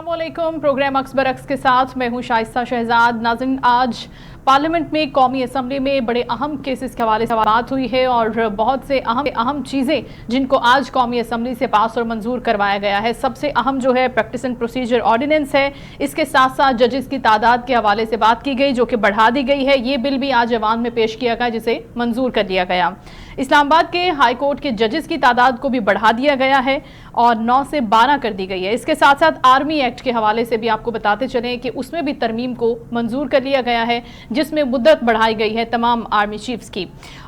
अस्सलाम वालेकुम। प्रोग्राम अक्स बरक्स के साथ मैं हूं शाइस्ता शहजाद। नाज़रीन, आज पार्लियामेंट में कौमी असम्बली में बड़े अहम केसेस के हवाले से बात हुई है और बहुत से अहम चीज़ें जिनको आज कौमी असम्बली से पास और मंजूर करवाया गया है। सबसे अहम जो है प्रैक्टिस एंड प्रोसीजर ऑर्डिनेंस है। इसके साथ साथ जजेस की तादाद के हवाले से बात की गई जो कि बढ़ा दी गई है। ये बिल भी आज ऐवान में पेश किया गया जिसे मंजूर कर लिया गया। इस्लामाबाद के हाई कोर्ट के जजेस की तादाद को भी बढ़ा दिया गया है और 9 से 12 कर दी गई है। इसके साथ साथ आर्मी एक्ट के हवाले से भी आपको बताते चलें कि उसमें भी तरमीम को मंजूर कर लिया गया है जिसमें मुद्दत बढ़ाई गई है तमाम आर्मी चीफ्स की।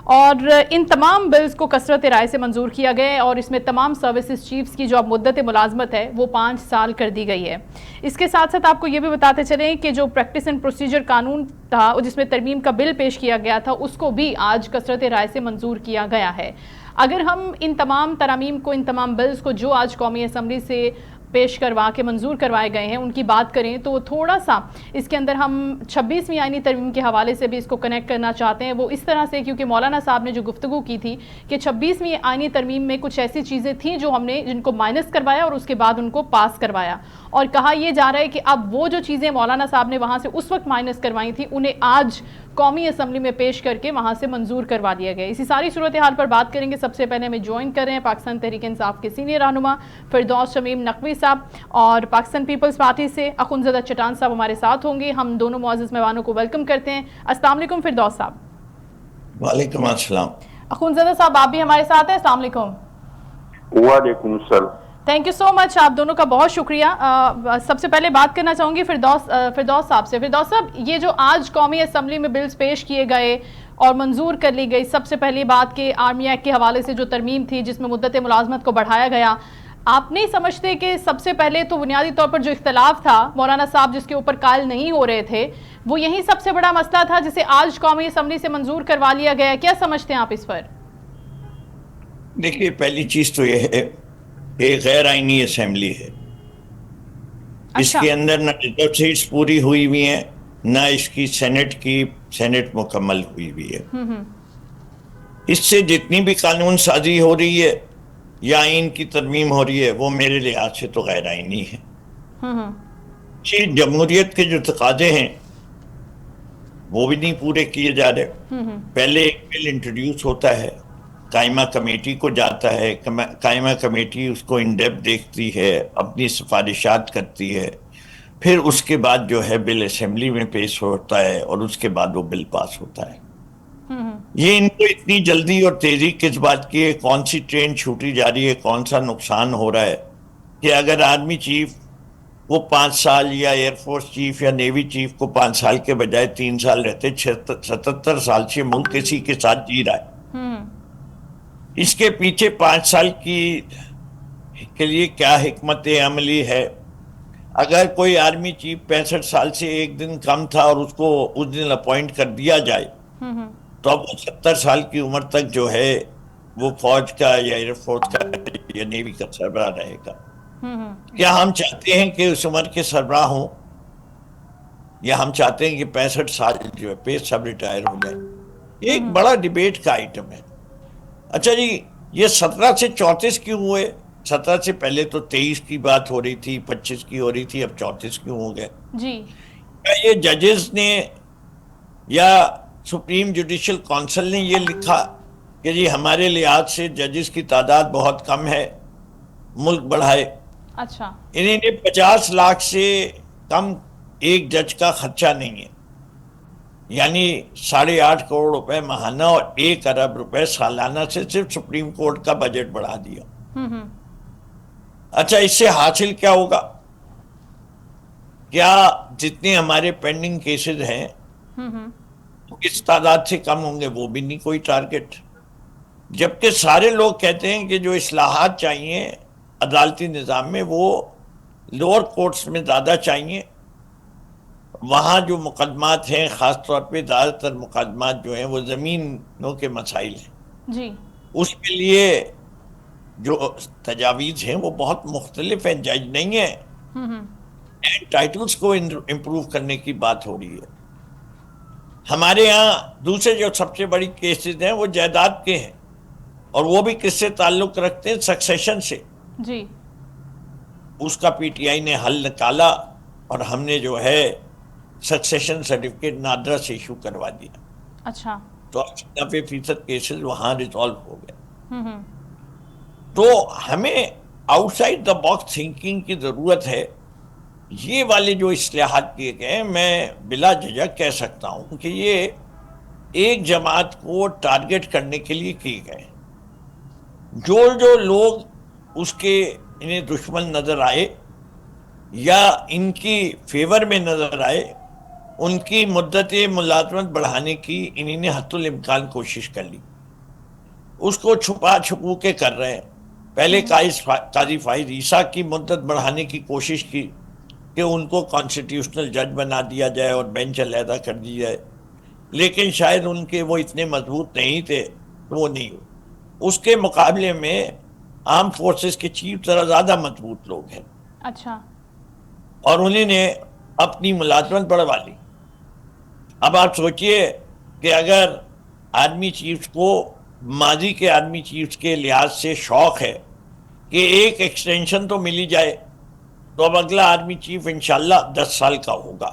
और इन तमाम बिल्स को कसरत राय से मंजूर किया गया है और इसमें तमाम सर्विसेज चीफ्स की जो अब मुद्दत मुलाजमत है वो 5 साल कर दी गई है। इसके साथ साथ आपको ये भी बताते चलें कि जो प्रैक्टिस एंड प्रोसीजर कानून था जिसमें तरमीम का बिल पेश किया गया था उसको भी आज कसरत राय से मंजूर किया गया है। अगर हम इन तमाम तरामीम को, इन तमाम बिल्स को जो आज कौमी असम्बली से पेश करवा के मंजूर करवाए गए हैं उनकी बात करें तो थोड़ा सा इसके अंदर हम 26वीं आईनी तरमीम के हवाले से भी इसको कनेक्ट करना चाहते हैं। वो इस तरह से क्योंकि मौलाना साहब ने जो गुफ्तगू की थी कि 26वीं आईनी तरमीम में कुछ ऐसी चीज़ें थीं जो हमने जिनको माइनस करवाया और उसके बाद उनको पास करवाया और कहा यह जा रहा है कि अब वो जो चीज़ें मौलाना साहब ने वहाँ से उस वक्त माइनस करवाई थी उन्हें आज कौमी असम्बली में पेश करके वहाँ से मंजूर करवा दिया गया। इसी सारी सूरत हाल पर बात करेंगे। सबसे पहले हमें ज्वाइन कर रहे हैं पाकिस्तान तहरीक इंसाफ के सीनियर रहनुमा फिरदौस शमीम नकवी साहब और पाकिस्तान पीपल्स पार्टी से अखुनज़दा चटान साहब हमारे साथ होंगे। हम दोनों मुअज़्ज़ज़ मेहमानों को वेलकम करते हैं। अस्सलाम वालेकुम फिरदौस साहब। वालेकुम अस्सलाम। अखुनज़दा साहब आप भी हमारे साथ हैं। अस्सलाम वालेकुम। वालेकुम सलाम। थैंक यू सो मच, आप दोनों का बहुत शुक्रिया। सबसे पहले बात करना चाहूँगी फिरदौस साहब से। फिरदौस साहब, ये जो आज कौमी असम्बली में बिल्स पेश किए गए और मंजूर कर ली गई, सबसे पहली बात कि आर्मी एक्ट के हवाले से जो तरमीम थी जिसमें मुद्दत मुलाजमत को बढ़ाया गया, आप नहीं समझते कि सबसे पहले तो बुनियादी तौर पर जो इख्तलाफ था मौलाना साहब जिसके ऊपर कायल नहीं हो रहे थे वो यही सबसे बड़ा मसला था जिसे आज कौमी असम्बली से मंजूर करवा लिया गया? क्या समझते हैं आप इस पर? देखिए, पहली चीज तो यह है कि गैर आईनी असेंबली है। अच्छा। इसके अंदर न रिजर्व सीट्स पूरी हुई हुई हैं, न इसकी सेनेट मुकम्मल हुई हुई है। इससे जितनी भी कानून साजी हो रही है या आइन की तरमीम हो रही है वो मेरे लिहाज से तो गैर आईनी है। ये जमहूरियत के जो तकाजे हैं वो भी नहीं पूरे किए जा रहे। पहले एक बिल इंट्रोड्यूस होता है, कायमा कमेटी को जाता है, कायमा कमेटी उसको इन डेप्थ देखती है, अपनी सिफारिशात करती है, फिर उसके बाद जो है बिल असेंबली में पेश होता है और उसके बाद वो बिल पास होता है। ये इनको इतनी जल्दी और तेजी किस बात की है, कौन सी ट्रेन छूटी जा रही है, कौन सा नुकसान हो रहा है कि अगर आर्मी चीफ वो 5 साल या एयरफोर्स चीफ या नेवी चीफ को 5 साल के बजाय 3 साल रहते, 77 साल से मुल्क इसी के साथ जी रहा है। इसके पीछे 5 साल के लिए क्या हिकमत अमली है? अगर कोई आर्मी चीफ 65 साल से एक दिन कम था और उसको उस दिन अपॉइंट कर दिया जाए तो अब वो 70 साल की उम्र तक जो है वो फौज का या एयरफोर्स का या नेवी का सरबराह रहेगा। क्या हम चाहते हैं कि उस उम्र के सरबराह हों या हम चाहते हैं कि 65 साल जो है पे सब रिटायर हो जाए? ये एक बड़ा डिबेट का आइटम है। अच्छा जी, ये 17 से 34 क्यों हुए? 17 से पहले तो 23 की बात हो रही थी, 25 की हो रही थी, अब 34 क्यों हो गए जी? क्या ये जजेस ने या सुप्रीम जुडिशल काउंसिल ने ये लिखा कि जी हमारे लिहाज से जजेस की तादाद बहुत कम है, मुल्क बढ़ाए? अच्छा। इन्हें 50 लाख से कम एक जज का खर्चा नहीं है, यानी 8.5 करोड़ रुपए माहाना और 1 अरब रुपए सालाना से सिर्फ सुप्रीम कोर्ट का बजट बढ़ा दिया। अच्छा, इससे हासिल क्या होगा? क्या जितने हमारे पेंडिंग केसेस हैं किस तादाद से कम होंगे? वो भी नहीं कोई टारगेट। जबकि सारे लोग कहते हैं कि जो इस्लाहात चाहिए अदालती निज़ाम में वो लोअर कोर्ट्स में ज़्यादा चाहिए। वहाँ जो मुकदमात हैं, ख़ास तौर पे ज़्यादातर मुकदमात जो हैं वो ज़मीनों के मसाइल हैं जी। उसके लिए जो तजावीज़ हैं वो बहुत मुख्तलिफ हैं, जज नहीं है। एंड टाइटल्स को इम्प्रूव करने की बात हो रही है। हमारे यहाँ दूसरे जो सबसे बड़ी केसेस हैं वो जायदाद के हैं और वो भी किससे ताल्लुक़ रखते हैं? सक्सेशन से। जी। اس کا پی ٹی آئی نے حل نکالا اور ہم نے جو ہے سکسیشن سرٹیفکیٹ نادرا سے ایشو کروا دیا. اچھا. تو 90% کیسز وہاں ریزالو ہو گئے. ہم تو ہمیں out side the box thinking کی ضرورت ہے. یہ والے جو اصلاحات کیے گئے میں بلا جھجک کہہ سکتا ہوں کہ یہ ایک جماعت کو ٹارگٹ کرنے کے لیے کیے گئے. جو لوگ اس کے انہیں دشمن نظر آئے یا ان کی فیور میں نظر آئے, ان کی مدت ملازمت بڑھانے کی انہوں نے حتی الامکان کوشش کر لی. اس کو چھپا چھپو کے کر رہے ہیں. پہلے قاضی فائز عیسیٰ کی مدت بڑھانے کی کوشش کی کہ ان کو کانسٹیٹیوشنل جج بنا دیا جائے اور بینچ علیحدہ کر دی جائے, لیکن شاید ان کے وہ اتنے مضبوط نہیں تھے تو وہ نہیں ہوئے. اس کے مقابلے میں آرم فورسز کے چیف ذرا زیادہ مضبوط لوگ ہیں. اچھا. اور انہوں نے اپنی ملازمت بڑھوا لی. اب آپ سوچئے کہ اگر آرمی چیفز کو ماضی کے آرمی چیفز کے لحاظ سے شوق ہے کہ ایک ایکسٹینشن تو ملی جائے, تو اب اگلا آرمی چیف انشاءاللہ 10 سال کا ہوگا.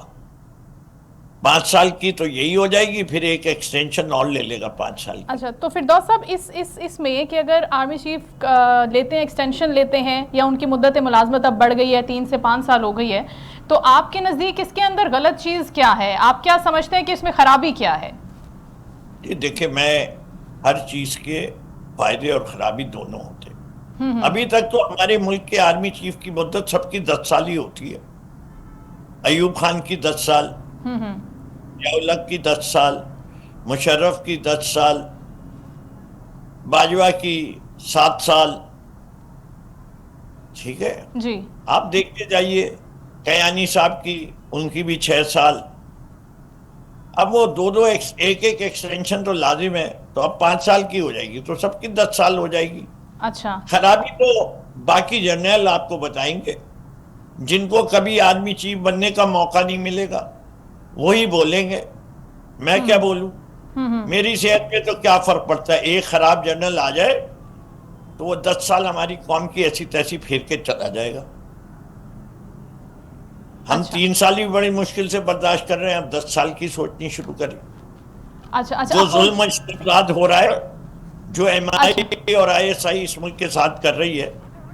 5 سال کی تو یہی ہو جائے گی, پھر ایک ایکسٹینشن اور لے لے گا 5 سال کی. اچھا, تو فردوس صاحب اس میں کہ اگر آرمی چیف لیتے ہیں, ایکسٹینشن لیتے ہیں, یا ان کی مدت ملازمت اب بڑھ گئی ہے, 3 سے 5 سال ہو گئی ہے, تو آپ کے نزدیک اس کے اندر غلط چیز کیا ہے؟ آپ کیا سمجھتے ہیں کہ اس میں خرابی کیا ہے؟ دیکھیں, میں ہر چیز کے فائدے اور خرابی دونوں ہوتے ہیں. ابھی تک تو ہمارے ملک کے آرمی چیف کی مدت سب کی 10 سال ہی ہوتی ہے. ایوب خان کی 10 سال, ضیاء-ال-حق کی 10 سال, مشرف کی 10 سال, باجوہ کی 7 سال. ٹھیک ہے جی. آپ دیکھتے جائیے, کیانی صاحب کی ان کی بھی 6 سال. اب وہ دو ایک ایکسٹینشن تو لازم ہے, تو اب 5 سال کی ہو جائے گی, تو سب کی 10 سال ہو جائے گی. اچھا. خرابی تو باقی جرنیل آپ کو بتائیں گے, جن کو کبھی آرمی چیف بننے کا موقع نہیں ملے گا, وہی بولیں گے. میں کیا بولوں؟ میری صحت پہ تو کیا فرق پڑتا ہے؟ ایک خراب جرنل آ جائے تو وہ 10 سال ہماری قوم کی ایسی تیسی پھیر کے چلا جائے گا. ہم 3 سال ہی بڑی مشکل سے برداشت کر رہے ہیں, اب 10 سال کی سوچنی شروع کریں. اچھا. جو ظلم و استبداد ہو رہا ہے, جو ایم آئی اے اور آئی ایس آئی اس ملک کے ساتھ کر رہی ہے,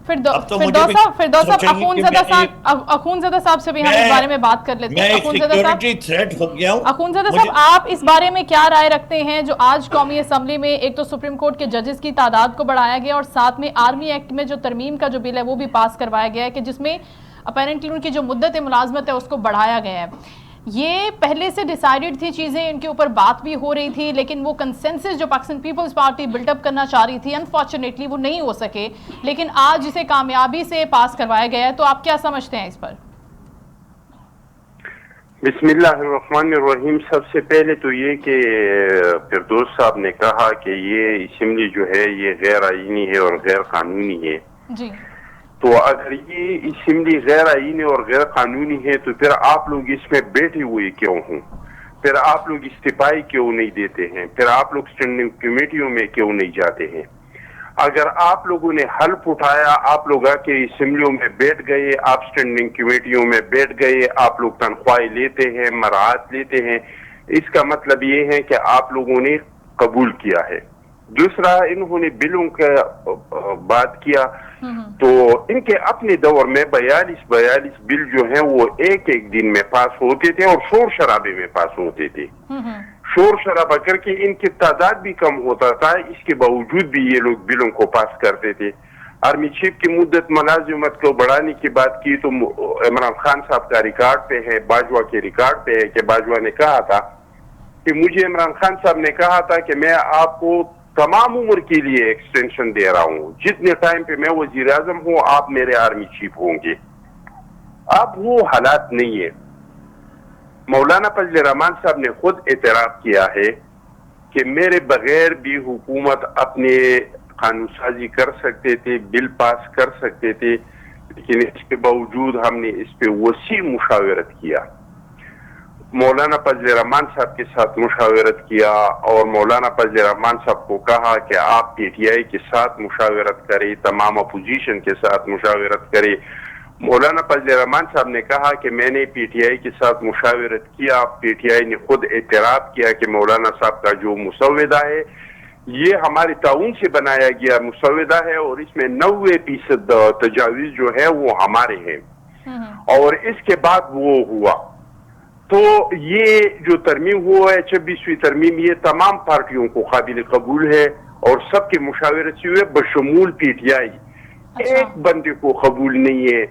فردوس صاحب اخونزادہ صاحب سے بھی ہم اس بارے میں بات کر لیتے ہیں. سیکیورٹی تھریٹ ہو گیا ہوں. اخونزادہ صاحب, آپ اس بارے میں کیا رائے رکھتے ہیں جو آج قومی اسمبلی میں ایک تو سپریم کورٹ کے ججز کی تعداد کو بڑھایا گیا, اور ساتھ میں آرمی ایکٹ میں جو ترمیم کا جو بل ہے وہ بھی پاس کروایا گیا ہے, کہ جس میں اپیرنٹلی ان کی جو مدت ملازمت ہے اس کو بڑھایا گیا ہے. یہ پہلے سے ڈیسائیڈڈ تھی چیزیں, ان کے اوپر بات بھی ہو رہی تھی, لیکن وہ کنسنسس جو پاکستان پیپلز پارٹی بلڈ اپ کرنا چاہ رہی تھی, انفارچونیٹلی وہ نہیں ہو سکے, لیکن آج اسے کامیابی سے پاس کروایا گیا ہے. تو آپ کیا سمجھتے ہیں اس پر؟ بسم اللہ الرحمن الرحیم. سب سے پہلے تو یہ کہ فردوس صاحب نے کہا کہ یہ اسمبلی جو ہے یہ غیر آئینی ہے اور غیر قانونی ہے. جی. تو اگر یہ اسمبلی غیر آئینی اور غیر قانونی ہے تو پھر آپ لوگ اس میں بیٹھے ہوئے کیوں ہوں؟ پھر آپ لوگ استعفائی کیوں نہیں دیتے ہیں؟ پھر آپ لوگ اسٹینڈنگ کمیٹیوں میں کیوں نہیں جاتے ہیں؟ اگر آپ لوگوں نے حلف اٹھایا, آپ لوگ آ کے اسمبلیوں میں بیٹھ گئے, آپ اسٹینڈنگ کمیٹیوں میں بیٹھ گئے, آپ لوگ تنخواہیں لیتے ہیں, مراعات لیتے ہیں, اس کا مطلب یہ ہے کہ آپ لوگوں نے قبول کیا ہے. دوسرا, انہوں نے بلوں کا بات کیا, تو ان کے اپنے دور میں 42 بل جو ہیں وہ ایک دن میں پاس ہوتے تھے اور شور شرابے میں پاس ہوتے تھے. شور شرابہ کر کے ان کی تعداد بھی کم ہوتا تھا, اس کے باوجود بھی یہ لوگ بلوں کو پاس کرتے تھے. آرمی چیف کی مدت ملازمت کو بڑھانے کی بات کی تو عمران خان صاحب کا ریکارڈ پہ ہے, باجوہ کے ریکارڈ پہ ہے کہ باجوہ نے کہا تھا کہ مجھے عمران خان صاحب نے کہا تھا کہ میں آپ کو تمام عمر کے لیے ایکسٹینشن دے رہا ہوں, جتنے ٹائم پہ میں وزیر اعظم ہوں آپ میرے آرمی چیف ہوں گے. اب وہ حالات نہیں ہے. مولانا فضل الرحمان صاحب نے خود اعتراف کیا ہے کہ میرے بغیر بھی حکومت اپنے قانون سازی کر سکتے تھے, بل پاس کر سکتے تھے, لیکن اس کے باوجود ہم نے اس پہ وسیع مشاورت کیا. مولانا فضل الرحمان صاحب کے ساتھ مشاورت کیا, اور مولانا فضل الرحمان صاحب کو کہا کہ آپ پی ٹی آئی کے ساتھ مشاورت کریں, تمام اپوزیشن کے ساتھ مشاورت کریں, मौलाना फजल रहमान साहब ने कहा कि मैंने पीटीआई के साथ मुशावरत किया, पीटीआई ने खुद एतराफ़ किया कि मौलाना साहब का जो मुसव्वदा है ये हमारे ताउन से बनाया गया मुसव्वदा है और इसमें 90% तजावीज़ जो है वो हमारे हैं। और इसके बाद वो हुआ तो ये जो तरमीम हुआ है 26वीं तरमीम, ये तमाम पार्टियों को काबिल कबूल है और सबके मुशावरत से हुए बशमूल पीटीआई। एक बंदे को कबूल नहीं है,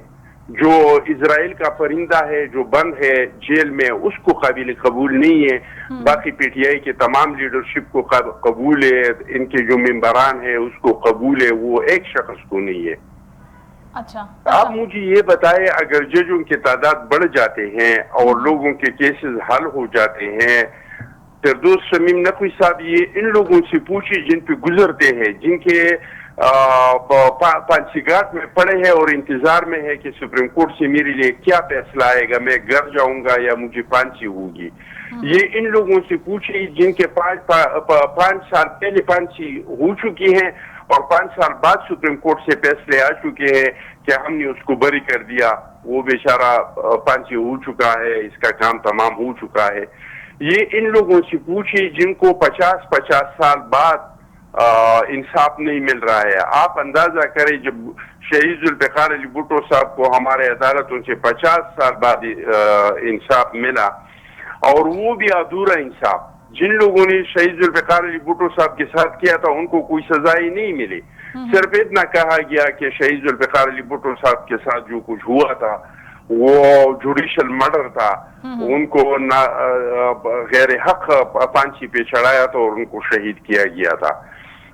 जो इजराइल का परिंदा है जो बंद है जेल में उसको काबिल कबूल नहीं है। बाकी पीटीआई के तमाम लीडरशिप को कबूल है, इनके जो मेंबरान है उसको कबूल है, वो एक शख्स को नहीं है। अच्छा, आप मुझे ये बताएं, अगर जजों की तादाद बढ़ जाते हैं और लोगों के केसेस हल हो जाते हैं, फिरदौस शमीम नकवी साहब ये इन लोगों से पूछिए जिन पे गुजरते हैं, जिनके पांचीघाट में पड़े हैं और इंतजार में है कि सुप्रीम कोर्ट से मेरे लिए क्या फैसला आएगा, मैं घर जाऊंगा या मुझे फांसी होगी। ये इन लोगों से पूछिए जिनके 5 साल पहले फांसी हो चुकी है और 5 साल बाद सुप्रीम कोर्ट से फैसले आ चुके हैं कि हमने उसको बरी कर दिया, वो बेचारा फांसी हो चुका है, इसका काम तमाम हो चुका है। ये इन लोगों से पूछिए जिनको 50 साल बाद इंसाफ नहीं मिल रहा है। आप अंदाजा करें जब शहीद जुल्फिकार अली भुट्टो साहब को हमारे अदालतों से 50 साल बाद इंसाफ मिला और वो भी अधूरा इंसाफ। जिन लोगों ने शहीद जुल्फिकार अली भुट्टो साहब के साथ किया था उनको कोई सजा ही नहीं मिली, सिर्फ इतना कहा गया कि शहीद जुल्फिकार अली भुट्टो साहब के साथ जो कुछ हुआ था वो जुडिशल मर्डर था, उनको गैर हक फांसी पे चढ़ाया था और उनको शहीद किया गया था।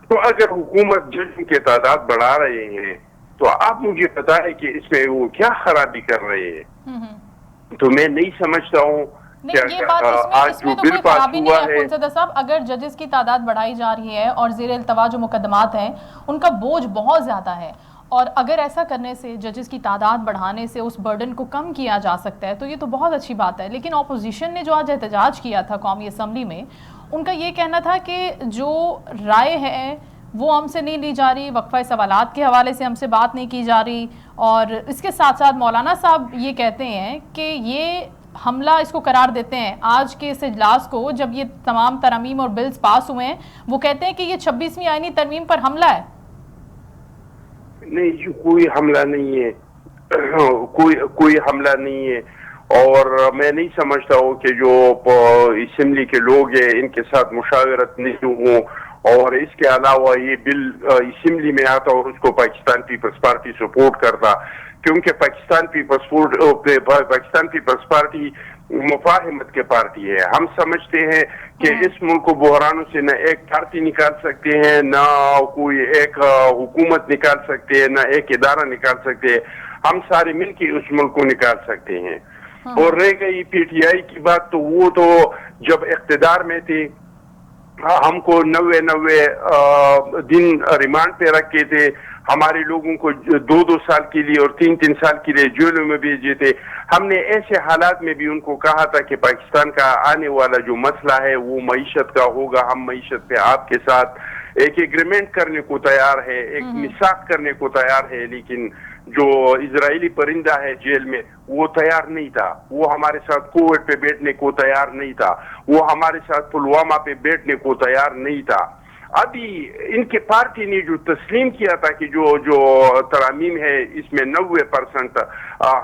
तो अगर हुकूमत जजों की तादाद बढ़ा रहे हैं तो आप मुझे बताएं कि इसमें वो क्या खराबी कर रहे हैं। तो मैं नहीं समझता हूँ ये बात आज जो बिल पास हुआ है साहब, अगर जजेस की तादाद बढ़ाई जा रही है और ज़ेर इल्तवा जो मुकदमात हैं उनका बोझ बहुत ज़्यादा है और अगर ऐसा करने से जजेस की तादाद बढ़ाने से उस बर्डन को कम किया जा सकता है तो ये तो बहुत अच्छी बात है। लेकिन अपोजिशन ने जो आज एहतजाज किया था कौमी असम्बली में, उनका ये कहना था कि जो राय है वो हमसे नहीं ली जा रही, वक्फा सवालात के हवाले से हमसे बात नहीं की जा रही। और इसके साथ साथ मौलाना साहब ये कहते हैं कि ये हमला इसको करार देते हैं आज के इस इजलास को, जब ये तमाम तरमीम और बिल्स पास हुए हैं, वो कहते हैं कि ये 26वीं आईनी तरमीम पर हमला है। नहीं, कोई हमला नहीं है, कोई हमला नहीं है। और मैं नहीं समझता हूँ कि जो असेंबली के लोग हैं इनके साथ मुशावरत नहीं हो। और इसके अलावा ये बिल असेंबली में आता और उसको पाकिस्तान पीपल्स पार्टी सपोर्ट करता, क्योंकि पाकिस्तान पीपल्स पार्टी मुफाहिमत के पार्टी है। हम समझते हैं कि इस मुल्क को बहरानों से न एक पार्टी निकाल सकते हैं, ना कोई एक हुकूमत निकाल सकते हैं, ना एक इदारा निकाल सकते हैं। हम सारे मिलकर उस मुल्क को निकाल सकते हैं। और रह गई पीटीआई की बात, तो वो तो जब इख्तिदार में थे हमको 90 दिन रिमांड पे रखे थे, हमारे लोगों को 2 साल के लिए और 3 साल के लिए जेलों में भेजे थे। हमने ऐसे हालात में भी उनको कहा था कि पाकिस्तान का आने वाला जो मसला है वो मईशत का होगा, हम मईशत पे आपके साथ एक एग्रीमेंट करने को तैयार है, एक मिसाक करने को तैयार है। लेकिन जो इजरायली परिंदा है जेल में वो तैयार नहीं था, वो हमारे साथ कोविड पे बैठने को तैयार नहीं था, वो हमारे साथ पुलवामा पे बैठने को तैयार नहीं था। अभी इनके पार्टी ने जो तस्लीम किया था कि जो तरामीम है इसमें 90%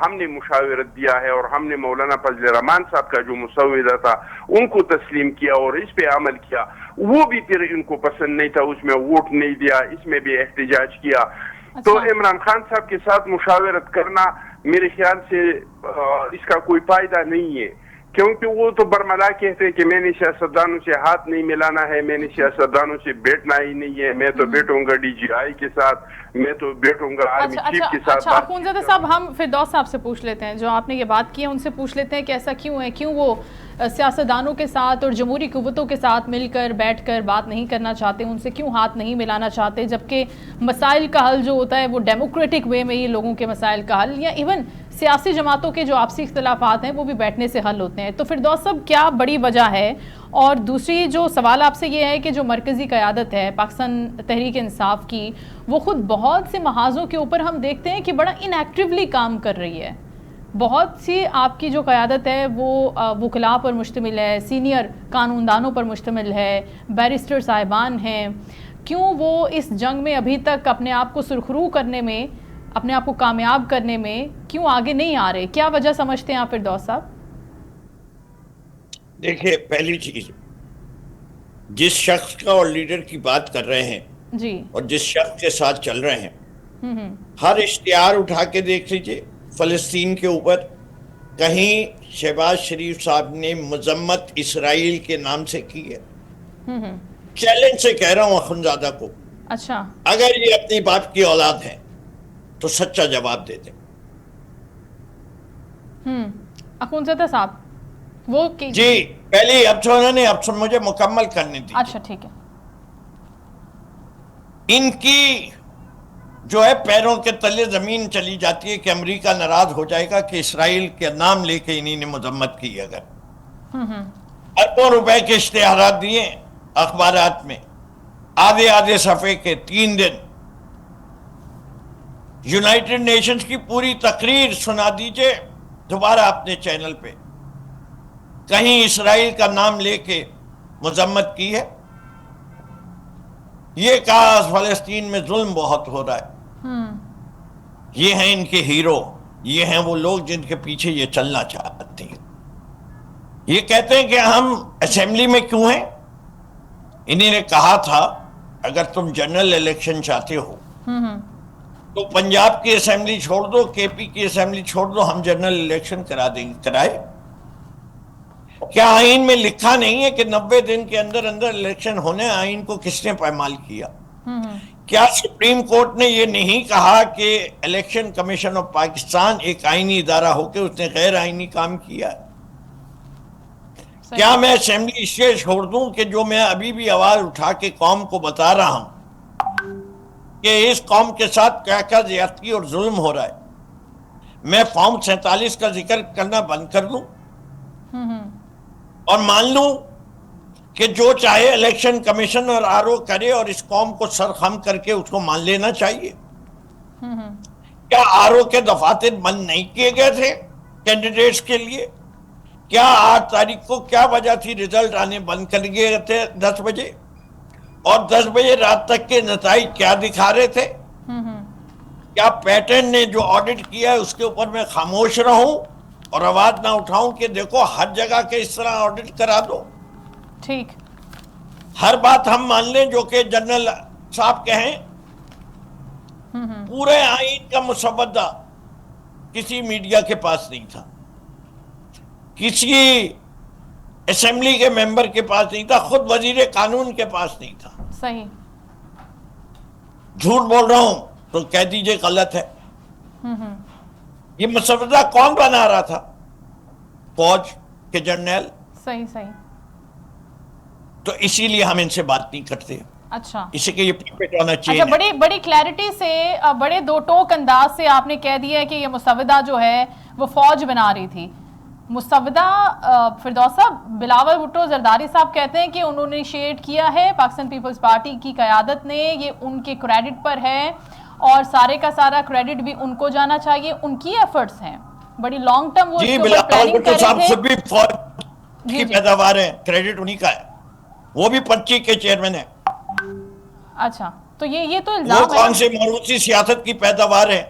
हमने मुशावरत दिया है और हमने मौलाना फजल रहमान साहब का जो मुसव्वदा था उनको तस्लीम किया और इस पे अमल किया, वो भी फिर इनको पसंद नहीं था, उसमें वोट नहीं दिया, इसमें भी एहतजाज किया। तो इमरान खान साहब के साथ मुशावरत करना मेरे ख्याल से इसका कोई फायदा नहीं है, क्योंकि वो तो बरमला कहते हैं कि मैंने सियासतदानों से हाथ नहीं मिलाना है, मैंने सियासतदानों से बैठना ही नहीं है, मैं तो बैठूंगा डीजीआई के साथ, मैं तो बैठूंगा आर्मी चीफ के साथ। अच्छा अखुनज़ादा साहब, हम फिरदौस साहब से पूछ लेते हैं, जो आपने ये बात की है उनसे पूछ लेते हैं कि ऐसा क्यों है, क्यों वो سیاستدانوں کے ساتھ اور جمہوری قوتوں کے ساتھ مل کر بیٹھ کر بات نہیں کرنا چاہتے، ان سے کیوں ہاتھ نہیں ملانا چاہتے، جبکہ مسائل کا حل جو ہوتا ہے وہ ڈیموکریٹک وے میں ہی لوگوں کے مسائل کا حل یا ایون سیاسی جماعتوں کے جو آپسی اختلافات ہیں وہ بھی بیٹھنے سے حل ہوتے ہیں. تو فردوس صاحب کیا بڑی وجہ ہے؟ اور دوسری جو سوال آپ سے یہ ہے کہ جو مرکزی قیادت ہے پاکستان تحریک انصاف کی، وہ خود بہت سے محاذوں کے اوپر ہم دیکھتے ہیں کہ بڑا ان ایکٹیولی کام کر رہی ہے. بہت سی آپ کی جو قیادت ہے وہ وکلاء پر مشتمل ہے، سینئر قانون دانوں پر مشتمل ہے، بیرسٹر صاحبان ہیں. کیوں وہ اس جنگ میں ابھی تک اپنے آپ کو سرخرو کرنے میں، اپنے آپ کو کامیاب کرنے میں کیوں آگے نہیں آ رہے؟ کیا وجہ سمجھتے ہیں آپ فردوس صاحب؟ دیکھیں، پہلی چیز، جس شخص کا اور لیڈر کی بات کر رہے ہیں جی، اور جس شخص کے ساتھ چل رہے ہیں، ہر اشتہار اٹھا کے دیکھ لیجئے فلسطین کے اوپر کہیں شہباز شریف صاحب نے مذمت اسرائیل کے نام سے کی ہے. چیلنج سے کہہ رہا ہوں اخنزادہ کو، اچھا، اگر یہ اپنی باپ کی اولاد ہے تو سچا جواب دے دیں. اخنزادہ صاحب وہ جی پہلے اب مجھے مکمل کرنے دی. اچھا ٹھیک ہے. ان کی جو ہے پیروں کے تلے زمین چلی جاتی ہے کہ امریکہ ناراض ہو جائے گا کہ اسرائیل کے نام لے کے انہی نے مذمت کی. اگر اربوں روپے کے اشتہارات دیے اخبارات میں، آدھے صفحے کے 3 دن، یونائٹڈ نیشنز کی پوری تقریر سنا دیجئے دوبارہ اپنے چینل پہ، کہیں اسرائیل کا نام لے کے مذمت کی ہے؟ یہ کہا فلسطین میں ظلم بہت ہو رہا ہے. یہ ہیں ان کے ہیرو، یہ ہیں وہ لوگ جن کے پیچھے یہ چلنا چاہتے ہیں. یہ کہتے ہیں کہ ہم اسمبلی میں کیوں ہیں؟ انہی نے کہا تھا اگر تم جنرل الیکشن چاہتے ہو تو پنجاب کی اسمبلی چھوڑ دو، کے پی کی اسمبلی چھوڑ دو، ہم جنرل الیکشن کرا دیں گے. کرائے؟ کیا آئین میں لکھا نہیں ہے کہ 90 دن کے اندر الیکشن ہونے؟ آئین کو کس نے پائمال کیا؟ کیا سپریم کورٹ نے یہ نہیں کہا کہ الیکشن کمیشن آف پاکستان ایک آئینی ادارہ ہو کے اس نے غیر آئینی کام کیا؟ کیا میں اسمبلی اس سے چھوڑ دوں کہ جو میں ابھی بھی آواز اٹھا کے قوم کو بتا رہا ہوں کہ اس قوم کے ساتھ کیا کیا زیادتی اور ظلم ہو رہا ہے، میں فارم 47 کا ذکر کرنا بند کر دوں اور مان لوں کہ جو چاہے الیکشن کمیشن اور آر او کرے اور اس قوم کو سرخم کر کے اس کو مان لینا چاہیے؟ کیا آر او کے دفاتر بند نہیں کیے گئے تھے کینڈیڈیٹس کے لیے؟ کیا 8 تاریخ کو کیا وجہ تھی رزلٹ آنے بند کر گئے تھے 10 بجے؟ اور 10 بجے رات تک کے نتائج کیا دکھا رہے تھے؟ کیا پیٹرن نے جو آڈٹ کیا ہے اس کے اوپر میں خاموش رہوں اور آواز نہ اٹھاؤں کہ دیکھو ہر جگہ کے اس طرح آڈٹ کرا دو؟ ٹھیک، ہر بات ہم مان لیں جو کہ جنرل صاحب کہیں؟ پورے آئین کا مسودہ کسی میڈیا کے پاس نہیں تھا، کسی اسمبلی کے ممبر کے پاس نہیں تھا، خود وزیر قانون کے پاس نہیں تھا. صحیح. جھوٹ بول رہا ہوں تو کہہ دیجئے غلط ہے. یہ مسودہ کون بنا رہا تھا؟ فوج کے جرنیل. صحیح صحیح. تو اسی لیے ہم ان سے بات نہیں کرتے. اچھا، اسی کے یہ پرفیکٹ ہونا چاہیے. اچھا، بڑی کلیئرٹی سے، بڑے دو ٹوک انداز سے آپ نے کہہ دیا ہے کہ یہ مسودہ جو ہے وہ فوج بنا رہی تھی. مسودہ فردوس صاحب، بلاول بھٹو زرداری صاحب کہتے ہیں کہ انہوں نے انیشیٹ کیا ہے، پاکستان پیپلز پارٹی کی قیادت نے، یہ ان کے کریڈٹ پر ہے اور سارے کا سارا کریڈٹ بھی ان کو جانا چاہیے، ان کی ایفرٹس ہیں، بڑی لانگ ٹرم وہ اس کے اوپر پلاننگ کر رہے تھے. جی، بلاول بھٹو صاحب خود بھی فوج کی پیداوار ہے، کریڈٹ انہی کا ہے، وہ بھی 25 کے چیئرمین ہیں. اچھا، تو یہ تو الزام ہے. وہ کون سے موروثی سیاست کی پیداوار ہے؟